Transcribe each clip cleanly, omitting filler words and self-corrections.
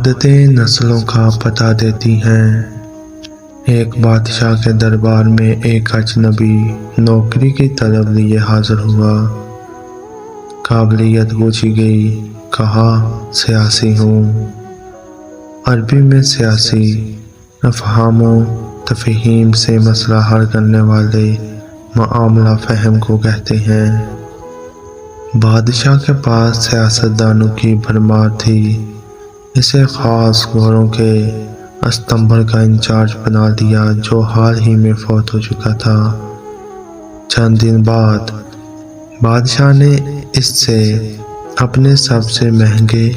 عادتیں نسلوں کا پتہ دیتی ہیں۔ ایک بادشاہ کے دربار میں ایک اجنبی نوکری کی طلب لیے حاضر ہوا۔ قابلیت پوچھی گئی، کہا سیاسی ہوں۔ عربی میں سیاسی افہام و تفہیم سے مسئلہ حل کرنے والے معاملہ فہم کو کہتے ہیں۔ بادشاہ کے پاس سیاستدانوں کی بھرمار تھی۔ اسے خاص گھوڑوں کے استنبر کا انچارج بنا دیا جو حال ہی میں فوت ہو چکا تھا۔ چند دن بعد بادشاہ نے اس سے اپنے سب سے مہنگے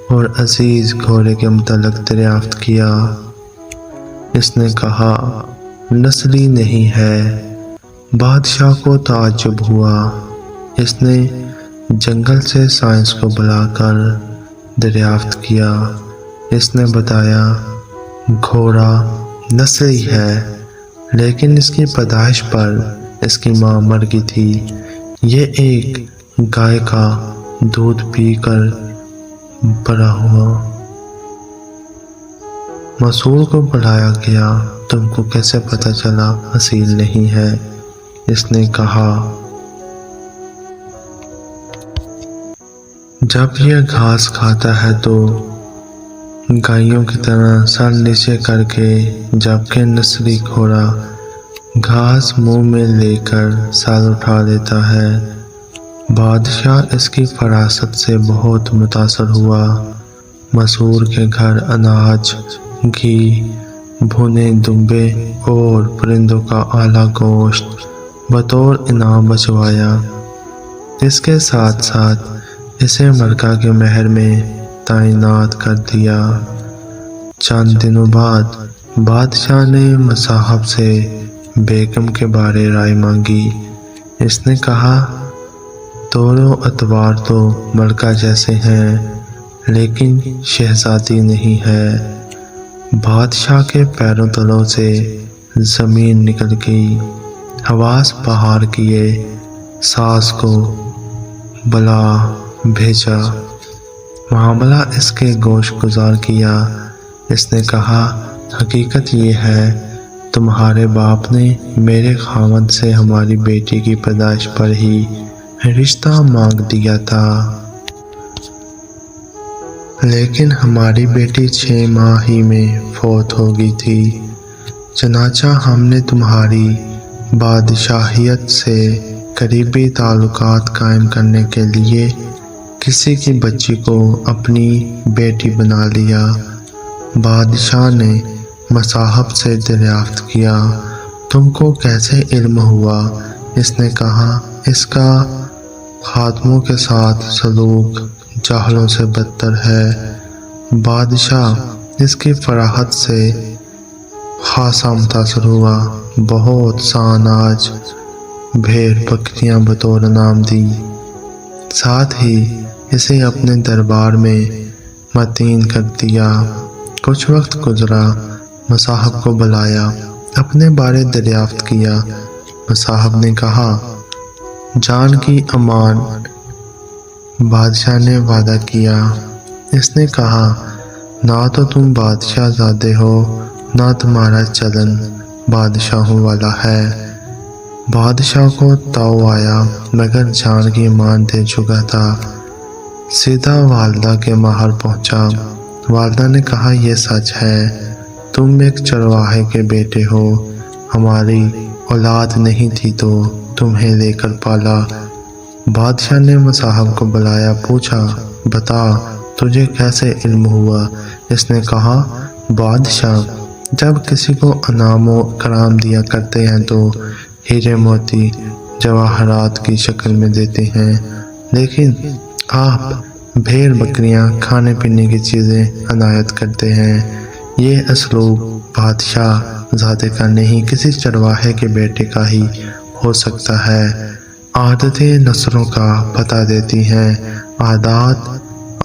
اور عزیز گھوڑے کے متعلق دریافت کیا۔ اس نے کہا نسلی نہیں ہے۔ بادشاہ کو تعجب ہوا۔ اس نے جنگل سے سائنس کو بلا کر دریافت کیا۔ اس نے بتایا گھوڑا نسلی ہے، لیکن اس کی پیدائش پر اس کی ماں مر گئی تھی۔ یہ ایک گائے کا دودھ پی کر بڑا ہوا۔ مسعود کو بلایا گیا، تم کو کیسے پتہ چلا اصیل نہیں ہے؟ اس نے کہا جب یہ گھاس کھاتا ہے تو گائیوں کی طرح سر نیچے کر کے، جبکہ نسلی گھوڑا گھاس منہ میں لے کر سر اٹھا لیتا ہے۔ بادشاہ اس کی فراست سے بہت متاثر ہوا۔ مسعود کے گھر اناج، گھی، بھنے دمبے اور پرندوں کا اعلیٰ گوشت بطور انعام بھجوایا۔ اس کے ساتھ ساتھ اسے ملکہ کے محل میں تعینات کر دیا۔ چند دنوں بعد بادشاہ نے مصاحب سے بیگم کے بارے رائے مانگی۔ اس نے کہا طور و اطوار تو ملکہ جیسے ہیں، لیکن شہزادی نہیں ہے۔ بادشاہ کے پیروں تلوں سے زمین نکل گئی۔ حواس بہار کیے، ساس کو بلا بھیجا، معاملہ اس کے گوش گزار کیا۔ اس نے کہا حقیقت یہ ہے تمہارے باپ نے میرے خاوند سے ہماری بیٹی کی پیدائش پر ہی رشتہ مانگ دیا تھا، لیکن ہماری بیٹی 6 ماہ ہی میں فوت ہو گئی تھی۔ چنانچہ ہم نے تمہاری بادشاہیت سے قریبی تعلقات قائم کرنے کے لیے کسی کی بچی کو اپنی بیٹی بنا لیا۔ بادشاہ نے مصاحب سے دریافت کیا تم کو کیسے علم ہوا؟ اس نے کہا اس کا خادموں کے ساتھ سلوک جاہلوں سے بدتر ہے۔ بادشاہ اس کی فراخت سے خاصا متاثر ہوا۔ بہت سا اناج، بھیڑ بکریاں بطور انعام دی، ساتھ ہی اسے اپنے دربار میں متعین کر دیا۔ کچھ وقت گزرا، مصاحب کو بلایا، اپنے بارے دریافت کیا۔ مصاحب نے کہا جان کی امان۔ بادشاہ نے وعدہ کیا۔ اس نے کہا نہ تو تم بادشاہ زادے ہو، نہ تمہارا چلن بادشاہوں والا ہے۔ بادشاہ کو تاؤ آیا، مگر جان کی امان دے چکا تھا۔ سیدھا والدہ کے محل پہنچا۔ والدہ نے کہا یہ سچ ہے، تم ایک چرواہے کے بیٹے ہو، ہماری اولاد نہیں تھی تو تمہیں لے کر پالا۔ بادشاہ نے مصاحب کو بلایا، پوچھا بتا تجھے کیسے علم ہوا؟ اس نے کہا بادشاہ جب کسی کو انعام و اکرام دیا کرتے ہیں تو ہیرے موتی جواہرات کی شکل میں دیتے ہیں، لیکن آپ بھیڑ بکریاں کھانے پینے کی چیزیں عنایت کرتے ہیں۔ یہ اسلوب بادشاہ زادے کا نہیں، کسی چرواہے کے بیٹے کا ہی ہو سکتا ہے۔ عادتیں نسلوں کا پتہ دیتی ہیں۔ عادات،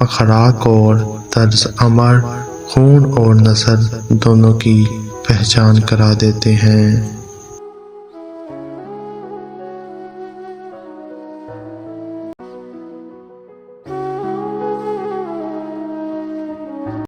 اخلاق اور طرز عمل خون اور نسل دونوں کی پہچان کرا دیتے ہیں۔